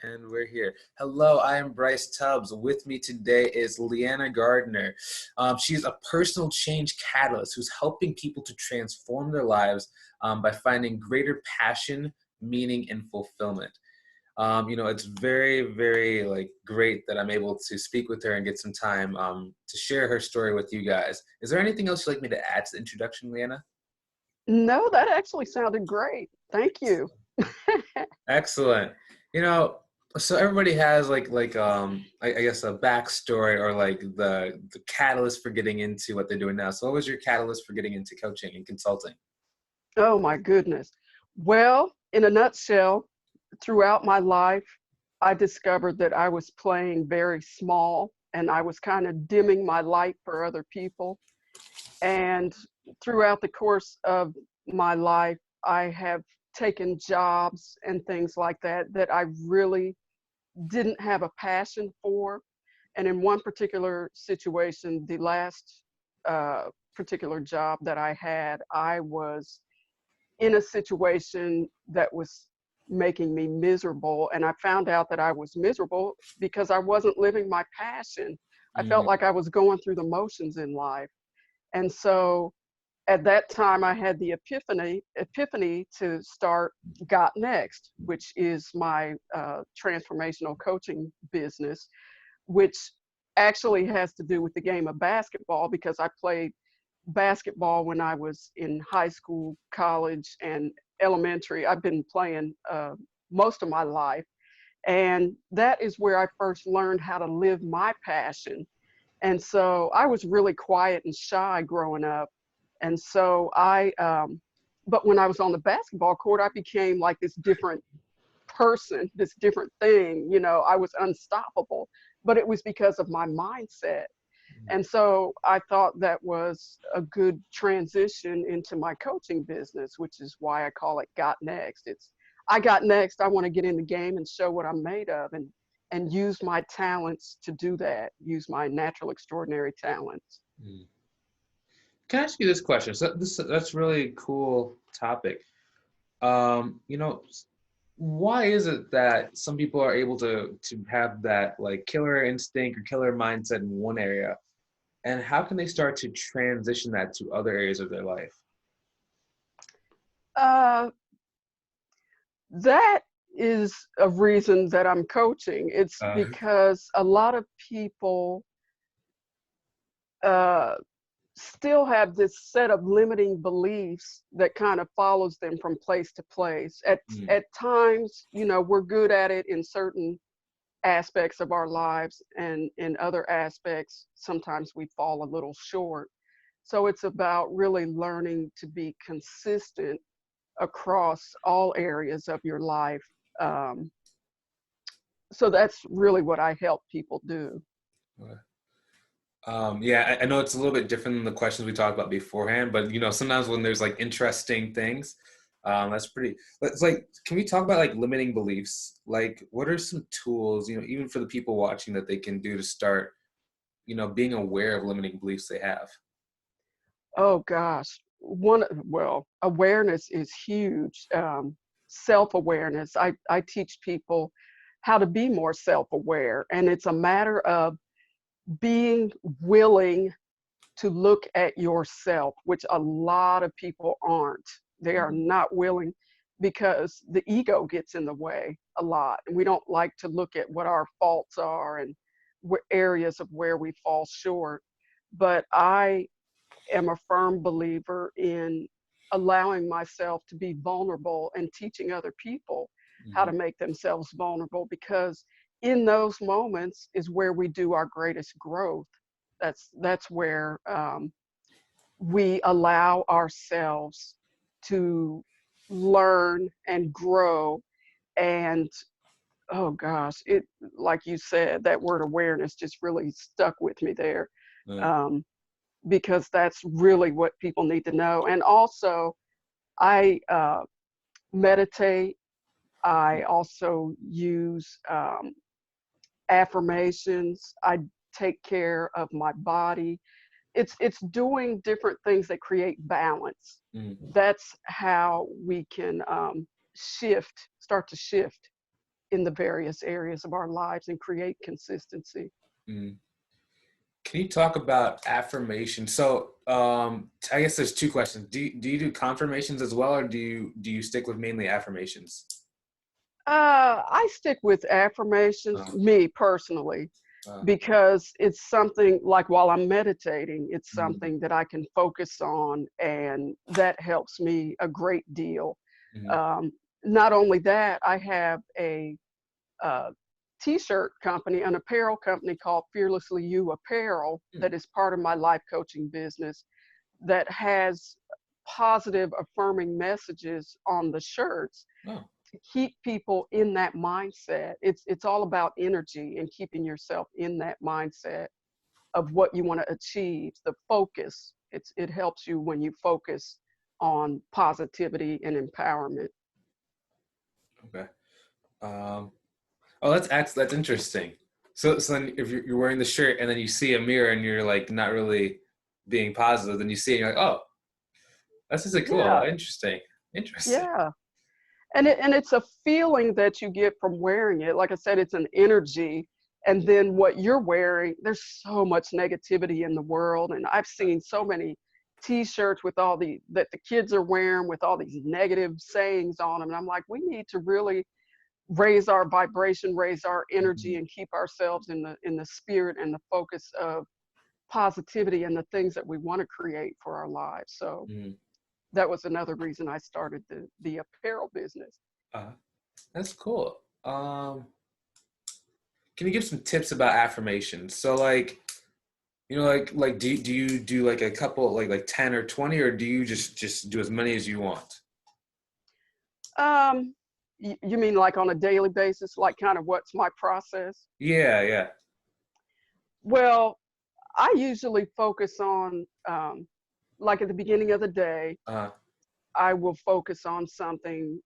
And we're here. Hello, I am Bryce Tubbs. With me today is Lianna Gardner. She's a personal change catalyst who's helping people to transform their lives by finding greater passion, meaning, and fulfillment. It's very, very great that I'm able to speak with her and get some time to share her story with you guys. Is there anything else you'd like me to add to the introduction, Lianna? No, that actually sounded great. Thank you. Excellent. You know, so everybody has I guess a backstory or like the catalyst for getting into what they're doing now. So what was your catalyst for getting into coaching and consulting? Oh my goodness. Well, in a nutshell, throughout my life, I discovered that I was playing very small and I was kind of dimming my light for other people. And throughout the course of my life, I have taken jobs and things like that that I really didn't have a passion for. And in one particular situation, the last particular job that I had, I was in a situation that was making me miserable. And I found out that I was miserable because I wasn't living my passion. I felt Mm, like I was going through the motions in life. And so at that time, I had the epiphany to start Got Next, which is my transformational coaching business, which actually has to do with the game of basketball because I played basketball when I was in high school, college, and elementary. I've been playing most of my life. And that is where I first learned how to live my passion. And so I was really quiet and shy growing up. And so but when I was on the basketball court, I became like this different person, this different thing. I was unstoppable, but it was because of my mindset. mm. And so I thought that was a good transition into my coaching business, which is why I call it Got Next. I got next. I want to get in the game and show what I'm made of and use my talents to do that, use my natural extraordinary talents. Mm. Can I ask you this question? So that's really cool topic. Why is it that some people are able to have that like killer instinct or killer mindset in one area, and how can they start to transition that to other areas of their life? Uh, that is a reason that I'm coaching. It's Uh, because a lot of people uh, still have this set of limiting beliefs that kind of follows them from place to place. mm, At times, we're good at it in certain aspects of our lives, and in other aspects, sometimes we fall a little short. So it's about really learning to be consistent across all areas of your life. Um, so that's really what I help people do. yeah, I know it's a little bit different than the questions we talked about beforehand, but sometimes when there's like interesting things, that's pretty. It's like, can we talk about like limiting beliefs? Like, what are some tools, even for the people watching that they can do to start, being aware of limiting beliefs they have? Oh gosh, awareness is huge. Self-awareness. I teach people how to be more self-aware, and it's a matter of being willing to look at yourself, which a lot of people aren't. They are Mm, not willing because the ego gets in the way a lot. And we don't like to look at what our faults are and areas of where we fall short. But I am a firm believer in allowing myself to be vulnerable and teaching other people how mm, to make themselves vulnerable, because in those moments is where we do our greatest growth. That's where we allow ourselves to learn and grow. And oh gosh, it, like you said, that word awareness just really stuck with me there. mm, um, because that's really what people need to know. And also, I meditate. I also use affirmations. I take care of my body. It's doing different things that create balance. mm. That's how we can start to shift. in the various areas of our lives and create consistency. Mm. Can you talk about affirmation? So, I guess there's two questions. Do you do confirmations as well, or do you stick with mainly affirmations? I stick with affirmations, Uh, me personally, uh, because it's something like while I'm meditating, it's mm, something that I can focus on, and that helps me a great deal. mm, Um, Not only that, I have a uh, t-shirt company, an apparel company called Fearlessly You Apparel mm. that is part of my life coaching business that has positive affirming messages on the shirts Oh, to keep people in that mindset. It's all about energy and keeping yourself in that mindset of what you want to achieve, the focus. It helps you when you focus on positivity and empowerment. okay. Um, oh, that's interesting. So then if you're wearing the shirt and then you see a mirror and you're like not really being positive, then you see it and you're like, oh, that's just like cool. Yeah, Interesting. Interesting. yeah. And it's a feeling that you get from wearing it. Like I said, it's an energy. And then what you're wearing, there's so much negativity in the world. And I've seen so many t-shirts with all the that the kids are wearing with all these negative sayings on them. And I'm like, we need to really raise our vibration, raise our energy, Mhm, and keep ourselves in the spirit and the focus of positivity and the things that we want to create for our lives. So mhm. that was another reason I started the apparel business. Uh, that's cool. Can you give some tips about affirmations? So like, like do you do like a couple like 10 or 20, or do you just do as many as you want? You mean like on a daily basis, like kind of what's my process? Yeah, yeah. Well, I usually focus on, like at the beginning of the day, Uh, I will focus on something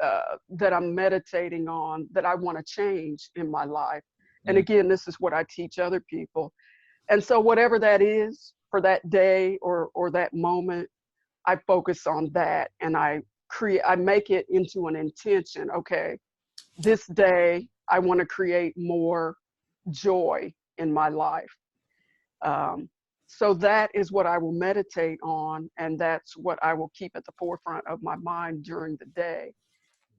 that I'm meditating on that I want to change in my life. And mm, again, this is what I teach other people. And so whatever that is for that day or that moment, I focus on that and I make it into an intention. Okay, this day I want to create more joy in my life. Um, so that is what I will meditate on, and that's what I will keep at the forefront of my mind during the day.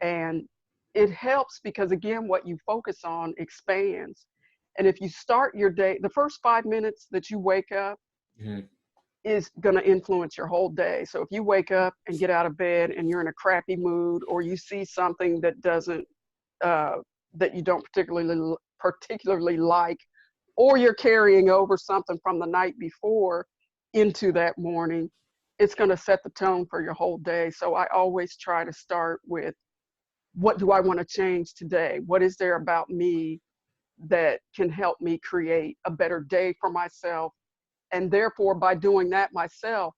And it helps because, again, what you focus on expands. And if you start your day, the first 5 minutes that you wake up mhm, is going to influence your whole day. So if you wake up and get out of bed and you're in a crappy mood, or you see something that doesn't uh, that you don't particularly like, or you're carrying over something from the night before into that morning, it's going to set the tone for your whole day. So I always try to start with, what do I want to change today? What is there about me that can help me create a better day for myself? And therefore, by doing that myself,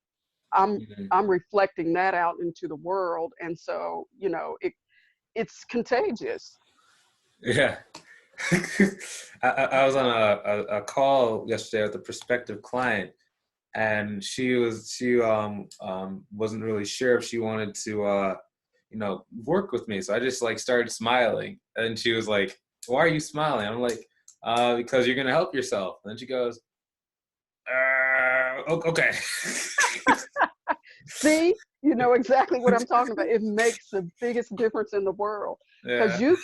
i'm mhm. I'm reflecting that out into the world. And so, it's contagious. Yeah. I was on a call yesterday with a prospective client, and she wasn't really sure if she wanted to work with me. So I just like started smiling, and she was like, "Why are you smiling?" I'm like, "Because you're gonna help yourself." And then she goes, okay." See, you know exactly what I'm talking about. It makes the biggest difference in the world because Yeah,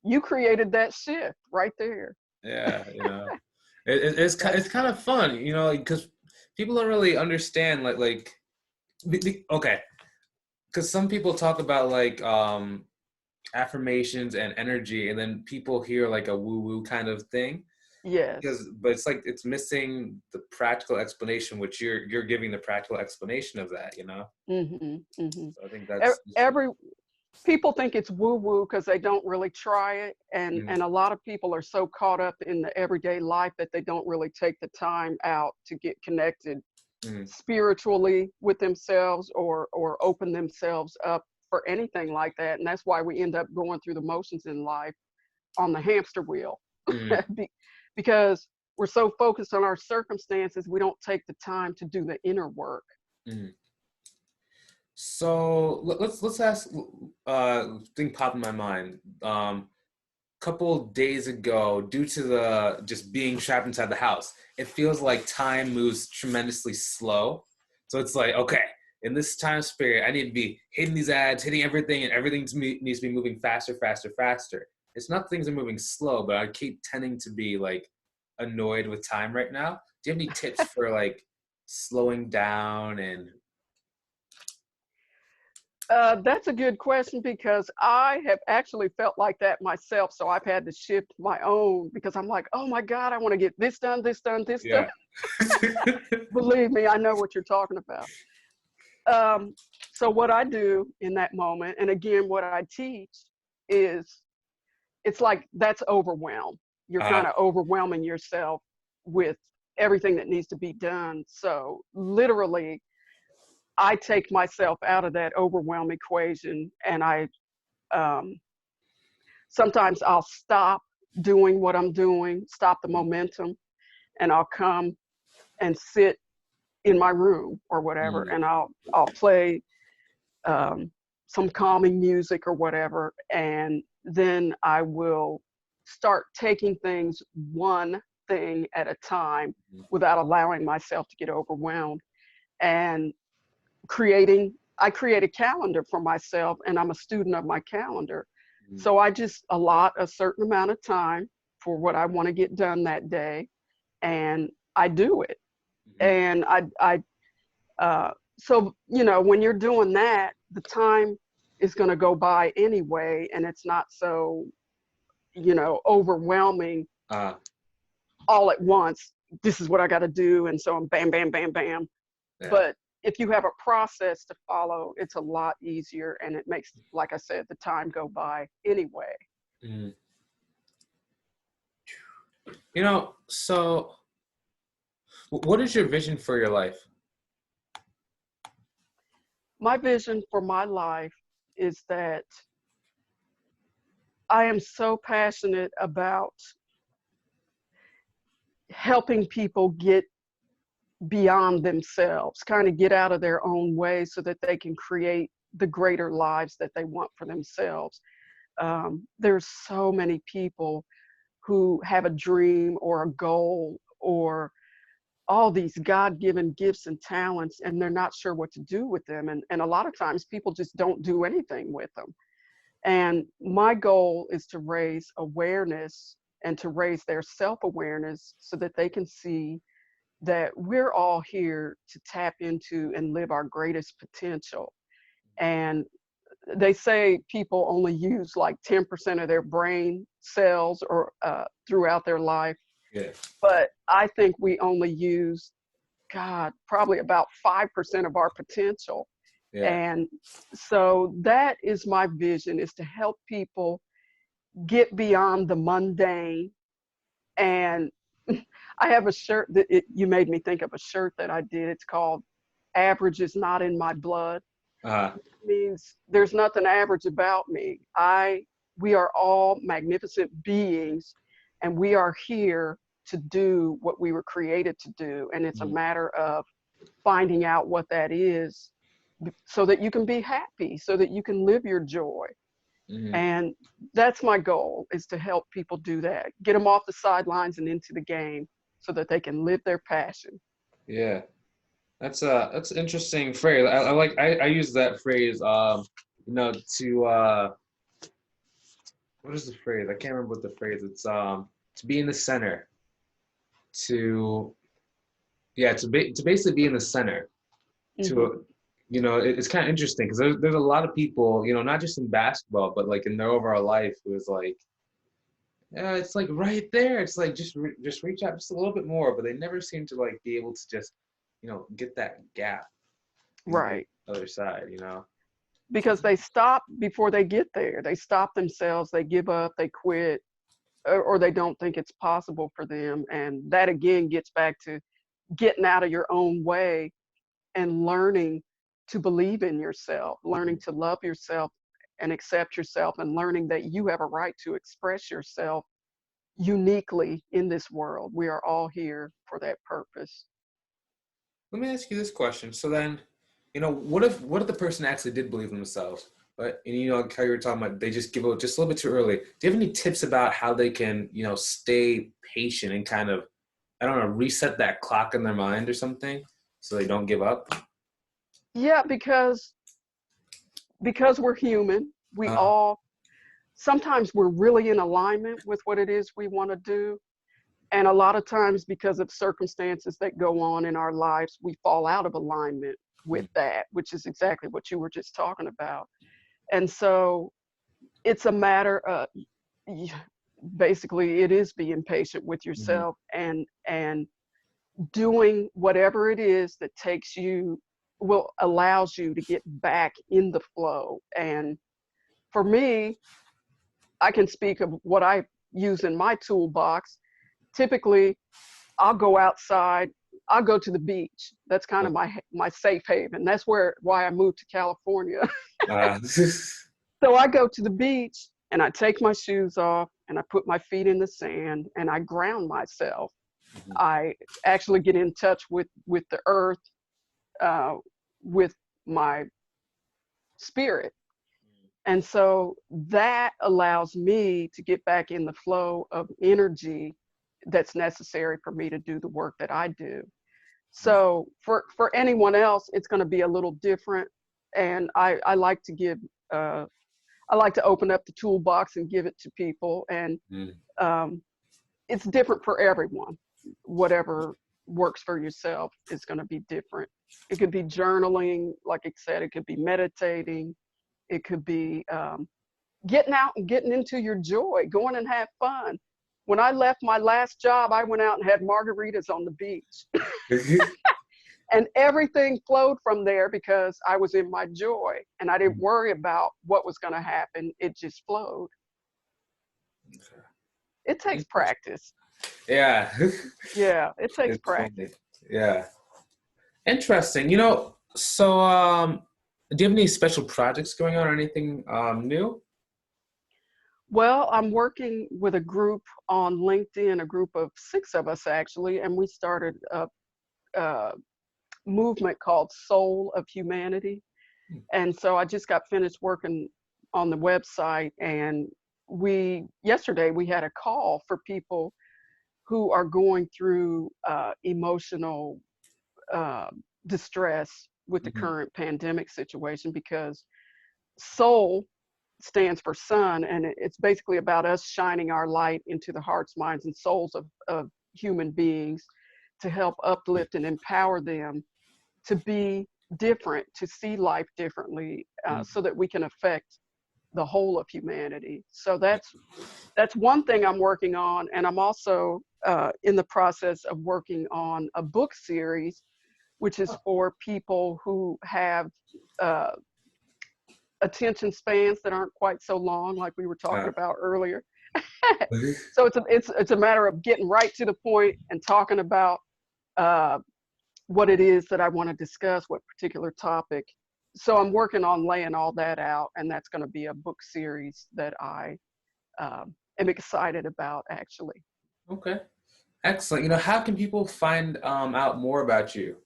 you created that shift right there. yeah, it's That's kind of fun, because people don't really understand okay, because some people talk about like affirmations and energy, and then people hear like a woo woo kind of thing, yes. but it's like it's missing the practical explanation, which you're giving the practical explanation of that. Mhm. Mhm. So I think that's Every people think it's woo woo because they don't really try it, mm, and a lot of people are so caught up in the everyday life that they don't really take the time out to get connected mm, spiritually with themselves, or open themselves up for anything like that. And that's why we end up going through the motions in life on the hamster wheel. mm, Because we're so focused on our circumstances, we don't take the time to do the inner work. mm. So let's ask. Thing popped in my mind. Couple days ago, due to the just being trapped inside the house, it feels like time moves tremendously slow. So it's like, okay, in this time spirit, I need to be hitting these ads, hitting everything, and everything needs to be moving faster, faster, faster. It's not things are moving slow, but I keep tending to be like annoyed with time right now. Do you have any tips for like slowing down and That's a good question because I have actually felt like that myself. So I've had to shift my own because I'm like, oh my God, I want to get this done, this done, this done. yeah. Believe me, I know what you're talking about. Um, so what I do in that moment, and again, what I teach is it's like that's overwhelm. You're kind uh, of overwhelming yourself with everything that needs to be done. So literally, I take myself out of that overwhelm equation, and I um, sometimes I'll stop doing what I'm doing, stop the momentum, and I'll come and sit in my room or whatever, mm, and I'll play um, some calming music or whatever, and then I will start taking things one thing at a time without allowing myself to get overwhelmed and creating. I create a calendar for myself, and I'm a student of my calendar. mm, So I just allot a certain amount of time for what I want to get done that day, and I do it. mm, And uh, so when you're doing that, the time is going to go by anyway, and it's not so overwhelming uh, all at once. This is what I got to do, and so I'm bam, bam, bam, bam. yeah. But if you have a process to follow, it's a lot easier, and it makes, like I said, the time go by anyway. Mm. So what is your vision for your life? My vision for my life is that I am so passionate about helping people get beyond themselves, kind of get out of their own way so that they can create the greater lives that they want for themselves. There's so many people who have a dream or a goal or all these God-given gifts and talents, and they're not sure what to do with them. And a lot of times people just don't do anything with them. And my goal is to raise awareness and to raise their self-awareness so that they can see that we're all here to tap into and live our greatest potential. And they say people only use like 10% of their brain cells or throughout their life, Yeah. but I think we only use, God, probably about 5% of our potential. Yeah. And so that is my vision, is to help people get beyond the mundane. And I have a shirt that you made me think of a shirt that I did. It's called "Average is Not in My Blood." Uh, It means there's nothing average about me. We are all magnificent beings, and we are here to do what we were created to do. And it's a mm, matter of finding out what that is so that you can be happy, so that you can live your joy. mm, And that's my goal, is to help people do that, get them off the sidelines and into the game so that they can live their passion. yeah. That's an interesting phrase. I use that phrase to what is the phrase? I can't remember what the phrase. It's to be in the center. To to basically be in the center. Hmm. To it's kind of interesting because there's a lot of people, not just in basketball, but like in their overall life who is like, yeah, it's like right there. It's like just reach out just a little bit more, but they never seem to like be able to just, get that gap and get Right. the other side. Because they stop before they get there. They stop themselves, they give up, they quit, or they don't think it's possible for them. And that again gets back to getting out of your own way and learning to believe in yourself, learning to love yourself and accept yourself, and learning that you have a right to express yourself uniquely in this world. We are all here for that purpose. Let me ask you this question. So then, What if the person actually did believe in themselves, but and how you were talking about they just give up just a little bit too early. Do you have any tips about how they can stay patient and kind of, I don't know, reset that clock in their mind or something so they don't give up? Yeah, because we're human, we Uh, all sometimes we're really in alignment with what it is we want to do. And a lot of times, because of circumstances that go on in our lives, we fall out of alignment with that, which is exactly what you were just talking about. And so it's a matter of basically it is being patient with mhm, yourself and doing whatever it is that takes you allows you to get back in the flow. And for me, I can speak of what I use in my toolbox. Typically, I'll go outside. I'll go to the beach. That's kind of my safe haven. That's why I moved to California. uh, So I go to the beach and I take my shoes off and I put my feet in the sand and I ground myself. I actually get in touch with the earth, uh, with my spirit. And so that allows me to get back in the flow of energy that's necessary for me to do the work that I do. So for anyone else, it's going to be a little different. And I like to give, I like to open up the toolbox and give it to people. And um, it's different for everyone. Whatever works for yourself is going to be different. It could be journaling, like I said, it could be meditating, it could be getting out and getting into your joy, going and have fun. When I left my last job, I went out and had margaritas on the beach. And everything flowed from there because I was in my joy and I didn't worry about what was going to happen. It just flowed. It takes practice. yeah. Yeah, it takes It's funny. practice. Yeah. Interesting. So do you have any special projects going on or anything new? Well, I'm working with a group on LinkedIn, a group of 6 of us actually, and we started a movement called Soul of Humanity. And so I just got finished working on the website, and yesterday we had a call for people who are going through emotional uh, distress with the Mhm. current pandemic situation, because soul stands for sun, and it's basically about us shining our light into the hearts, minds, and souls of human beings to help uplift and empower them to be different, to see life differently, so that we can affect the whole of humanity. So that's one thing I'm working on, and I'm also in the process of working on a book series, which is for people who have uh, attention spans that aren't quite so long, like we were talking Uh, about earlier. So it's a matter of getting right to the point and talking about uh, what it is that I want to discuss, what particular topic. So I'm working on laying all that out, and that's going to be a book series that I am excited about, actually. okay. Excellent. How can people find out more about you?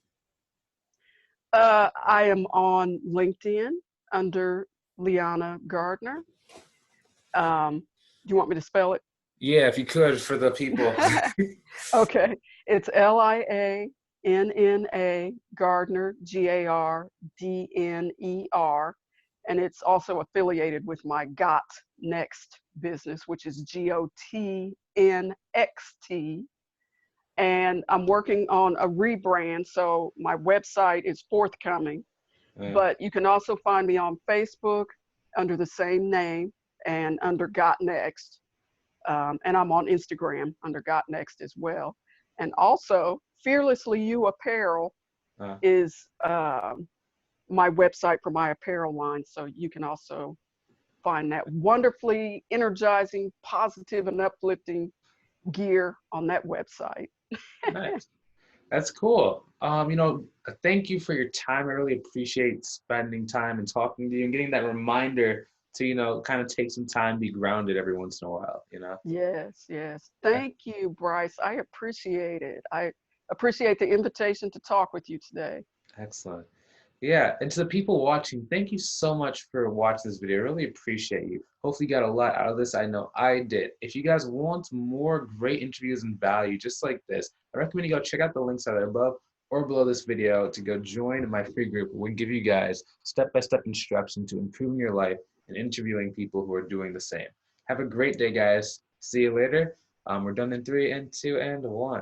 I am on LinkedIn under Lianna Gardner. Do you want me to spell it? Yeah, if you could for the people. Okay, it's Lianna Gardner, Gardner, and it's also affiliated with my Got Next business, which is Gotnxt. And I'm working on a rebrand, so my website is forthcoming. Uh, But you can also find me on Facebook under the same name and under Got Next. And I'm on Instagram under Got Next as well. And also, Fearlessly You Apparel uh, is my website for my apparel line. So you can also find that wonderfully energizing, positive, and uplifting gear on that website. nice. That's cool. Thank you for your time. I really appreciate spending time and talking to you and getting that reminder to, kind of take some time, be grounded every once in a while. Yes, yes. Thank you, Bryce. I appreciate it. I appreciate the invitation to talk with you today. Excellent. Yeah, and to the people watching, thank you so much for watching this video. I really appreciate you. Hopefully you got a lot out of this. I know I did. If you guys want more great interviews and value just like this, I recommend you go check out the links either above or below this video to go join my free group. We give you guys step-by-step instruction to improving your life and interviewing people who are doing the same. Have a great day, guys. See you later. We're done in 3 and 2 and 1.